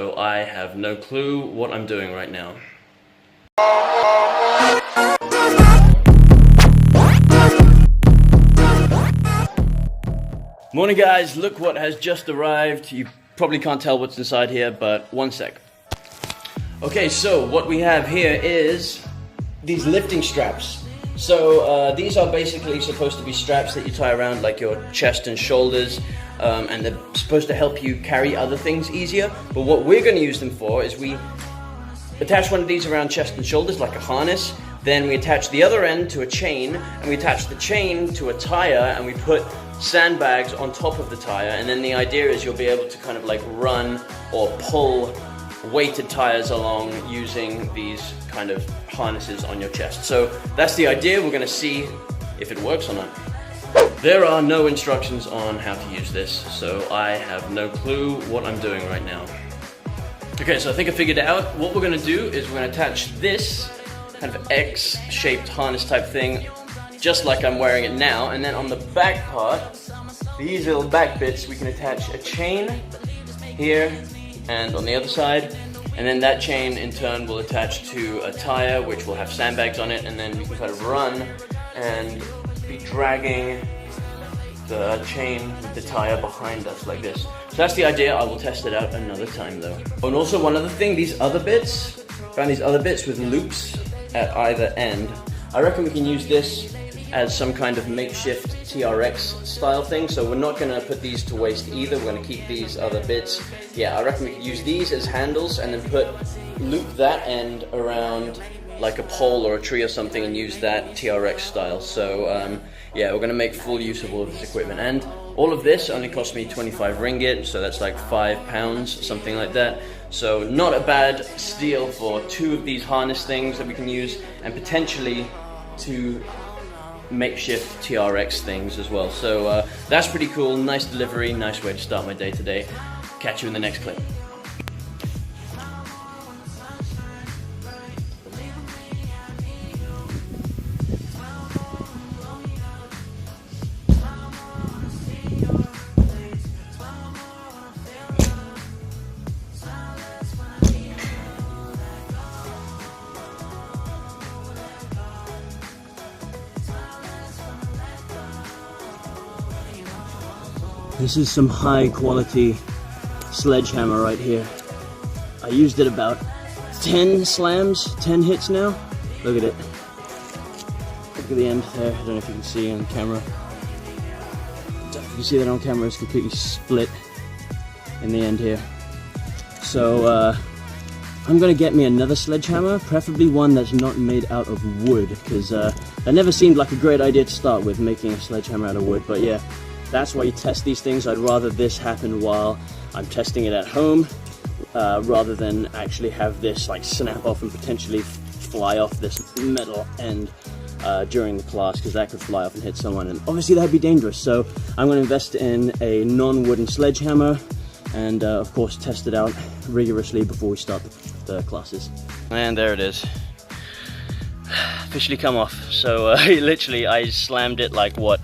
So I have no clue what I'm doing right now. Morning guys, look what has just arrived. You probably can't tell what's inside here, but one sec. Okay, so what we have here is these lifting straps. So these are basically supposed to be straps that you tie around like your chest and shoulders, and they're supposed to help you carry other things easier. But what we're going to use them for is we attach one of these around chest and shoulders like a harness, then we attach the other end to a chain, and we attach the chain to a tire, and we put sandbags on top of the tire, and then the idea is you'll be able to kind of like run or pull weighted tires along using these kind of harnesses on your chest. So that's the idea. We're going to see if it works or not. There are no instructions on how to use this, so I have no clue what I'm doing right now. Okay, so I think I figured it out. What we're going to do is we're going to attach this kind of X-shaped harness type thing just like I'm wearing it now, and then on the back part, these little back bits, we can attach a chain here and on the other side, and then that chain in turn will attach to a tire which will have sandbags on it, and then we can kind of run and be dragging the chain with the tire behind us like this. So that's the idea. I will test it out another time though. Oh, and also one other thing, these other bits, found these other bits with loops at either end. I reckon we can use this as some kind of makeshift TRX style thing, so we're not going to put these to waste either. We're going to keep these other bits. Yeah, I reckon we could use these as handles and then loop that end around like a pole or a tree or something and use that TRX style. So yeah, we're going to make full use of all of this equipment, and all of this only cost me 25 ringgit, so that's like £5, something like that. So not a bad steal for two of these harness things that we can use, and potentially two makeshift TRX things as well. So that's pretty cool. Nice delivery, nice way to start my day today. Catch you in the next clip. This is some high quality sledgehammer right here. I used it about 10 slams, 10 hits now. Look at it. Look at the end there. I don't know if you can see on camera. If you can see that on camera, it's completely split in the end here. So I'm gonna get me another sledgehammer, preferably one that's not made out of wood, because that never seemed like a great idea to start with, making a sledgehammer out of wood. But yeah, that's why you test these things. I'd rather this happen while I'm testing it at home, rather than actually have this like snap off and potentially fly off this metal end during the class, because that could fly off and hit someone, and obviously that'd be dangerous. So I'm going to invest in a non-wooden sledgehammer, and of course test it out rigorously before we start the classes. And there it is, officially come off. So literally I slammed it like what,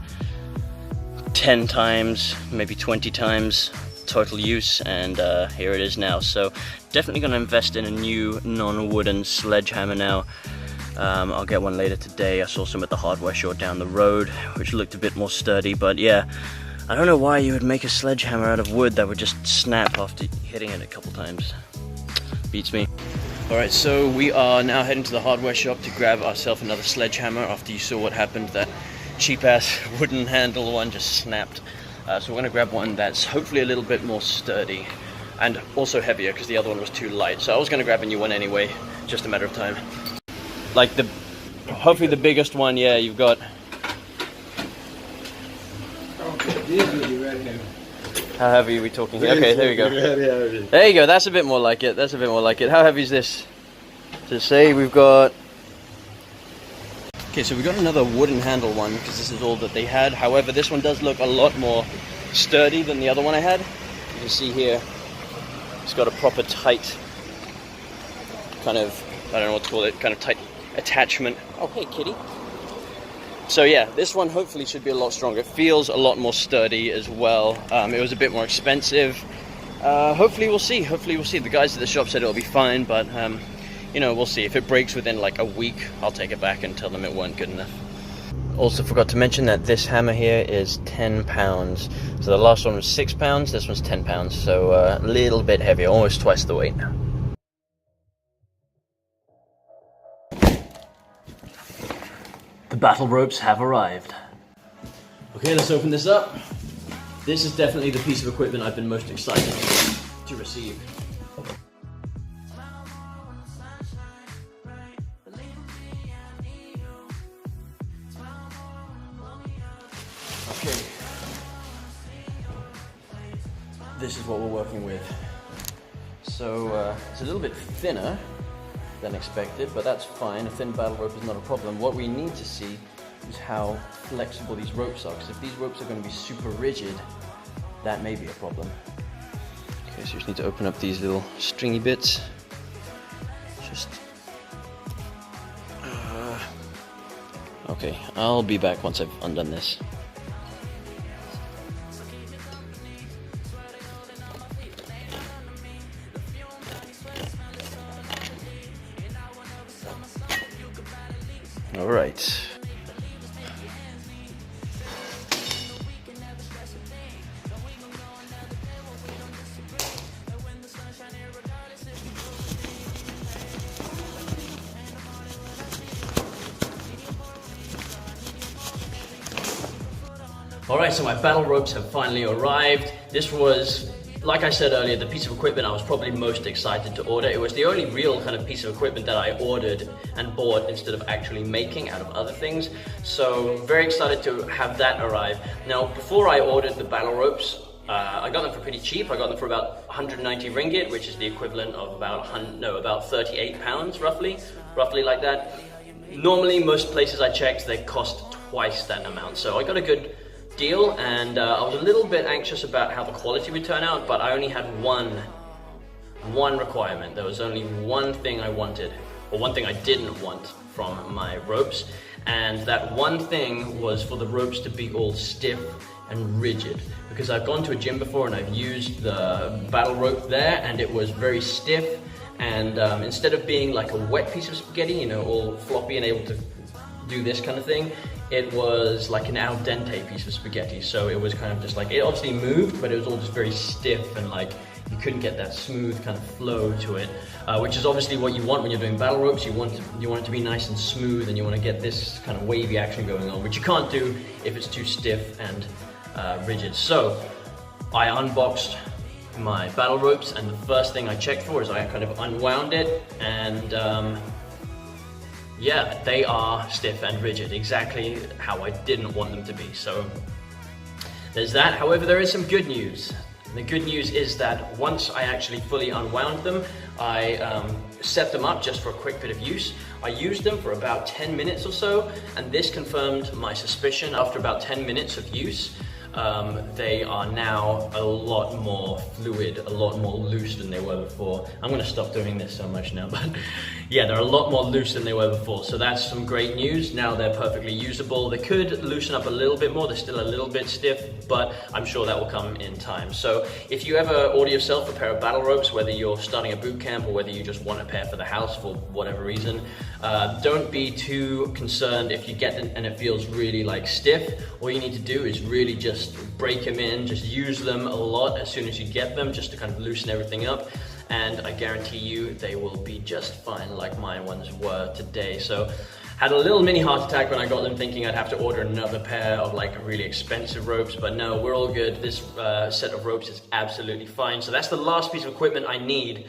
10 times, maybe 20 times total use, and here it is now. So definitely going to invest in a new non-wooden sledgehammer now. I'll get one later today. I saw some at the hardware store down the road which looked a bit more sturdy, but yeah, I don't know why you would make a sledgehammer out of wood that would just snap after hitting it a couple times. Beats me. Alright, so we are now heading to the hardware shop to grab ourselves another sledgehammer after you saw what happened. That cheap-ass wooden handle one just snapped. So we're going to grab one that's hopefully a little bit more sturdy and also heavier, because the other one was too light. So I was going to grab a new one anyway, just a matter of time. Like hopefully the biggest one, yeah, you've got. How heavy are we talking here? Okay, there we go. There you go, that's a bit more like it. That's a bit more like it. How heavy is this? To say we've got. Okay, so we got another wooden handle one, because this is all that they had. However, this one does look a lot more sturdy than the other one I had. You can see here, it's got a proper tight kind of, I don't know what to call it, kind of tight attachment. Oh, hey, kitty. So yeah, this one hopefully should be a lot stronger. It feels a lot more sturdy as well. It was a bit more expensive, Hopefully we'll see. Hopefully we'll see. The guys at the shop said it'll be fine, but you know, we'll see. If it breaks within like a week, I'll take it back and tell them it weren't good enough. Also forgot to mention that this hammer here is 10 pounds. So the last one was 6 pounds, this one's 10 pounds. So a little bit heavier, almost twice the weight now. The battle ropes have arrived. Okay, let's open this up. This is definitely the piece of equipment I've been most excited to receive. Okay. This is what we're working with. So it's a little bit thinner than expected, but that's fine. A thin battle rope is not a problem. What we need to see is how flexible these ropes are, because if these ropes are going to be super rigid, that may be a problem. Okay, so you just need to open up these little stringy bits. Just... okay, I'll be back once I've undone this. All right. Alright, so my battle ropes have finally arrived. This was, like I said earlier, the piece of equipment I was probably most excited to order. It was the only real kind of piece of equipment that I ordered and bought instead of actually making out of other things. So very excited to have that arrive. Now, before I ordered the battle ropes, I got them for pretty cheap. I got them for about 190 ringgit, which is the equivalent of about 38 pounds, roughly like that. Normally, most places I checked, they cost twice that amount. So I got a good deal, and I was a little bit anxious about how the quality would turn out, but I only had one requirement. There was only one thing I wanted, or one thing I didn't want from my ropes, and that one thing was for the ropes to be all stiff and rigid, because I've gone to a gym before and I've used the battle rope there, and it was very stiff, and instead of being like a wet piece of spaghetti, you know, all floppy and able to do this kind of thing, it was like an al dente piece of spaghetti. So it was kind of just like, it obviously moved, but it was all just very stiff, and like you couldn't get that smooth kind of flow to it, which is obviously what you want when you're doing battle ropes. You want it to be nice and smooth, and you want to get this kind of wavy action going on, which you can't do if it's too stiff and rigid. So I unboxed my battle ropes, and the first thing I checked for is I kind of unwound it, and yeah, they are stiff and rigid, exactly how I didn't want them to be. So there's that. However, there is some good news. The good news is that once I actually fully unwound them, I set them up just for a quick bit of use. I used them for about 10 minutes or so, and this confirmed my suspicion. After about 10 minutes of use, they are now a lot more fluid, a lot more loose than they were before. I'm going to stop doing this so much now, but yeah, they're a lot more loose than they were before. So that's some great news. Now they're perfectly usable. They could loosen up a little bit more. They're still a little bit stiff, but I'm sure that will come in time. So if you ever order yourself a pair of battle ropes, whether you're starting a boot camp or whether you just want a pair for the house for whatever reason, don't be too concerned if you get it and it feels really like stiff. All you need to do is really just break them in, just use them a lot as soon as you get them, just to kind of loosen everything up, and I guarantee you they will be just fine, like my ones were today. So had a little mini heart attack when I got them, thinking I'd have to order another pair of like really expensive ropes, but no, we're all good. This set of ropes is absolutely fine. So that's the last piece of equipment I need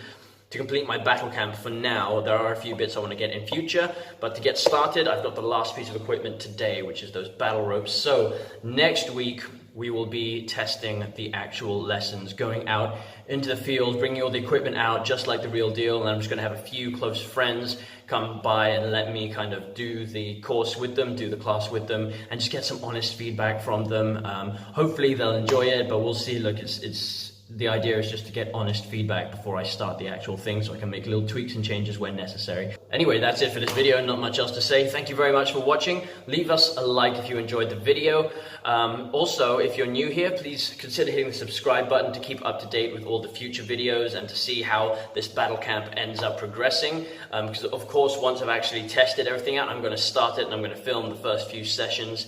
to complete my battle camp for now. There are a few bits I want to get in future, but to get started, I've got the last piece of equipment today, which is those battle ropes. So next week, we will be testing the actual lessons, going out into the field, bringing all the equipment out, just like the real deal. And I'm just going to have a few close friends come by and let me kind of do the course with them, do the class with them, and just get some honest feedback from them. Hopefully they'll enjoy it, but we'll see. Look, it's the idea is just to get honest feedback before I start the actual thing, so I can make little tweaks and changes when necessary. Anyway, that's it for this video, not much else to say. Thank you very much for watching. Leave us a like if you enjoyed the video. Also, if you're new here, please consider hitting the subscribe button to keep up to date with all the future videos and to see how this battle camp ends up progressing. Because of course, once I've actually tested everything out, I'm going to start it and I'm going to film the first few sessions,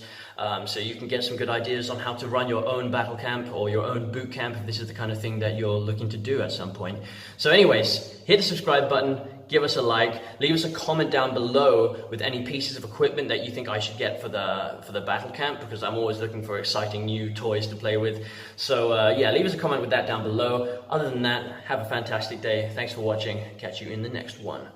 so you can get some good ideas on how to run your own battle camp or your own boot camp if this is the kind of thing that you're looking to do at some point. So anyways, hit the subscribe button, give us a like, leave us a comment down below with any pieces of equipment that you think I should get for the battle camp, because I'm always looking for exciting new toys to play with. So yeah, leave us a comment with that down below. Other than that, have a fantastic day. Thanks for watching. Catch you in the next one.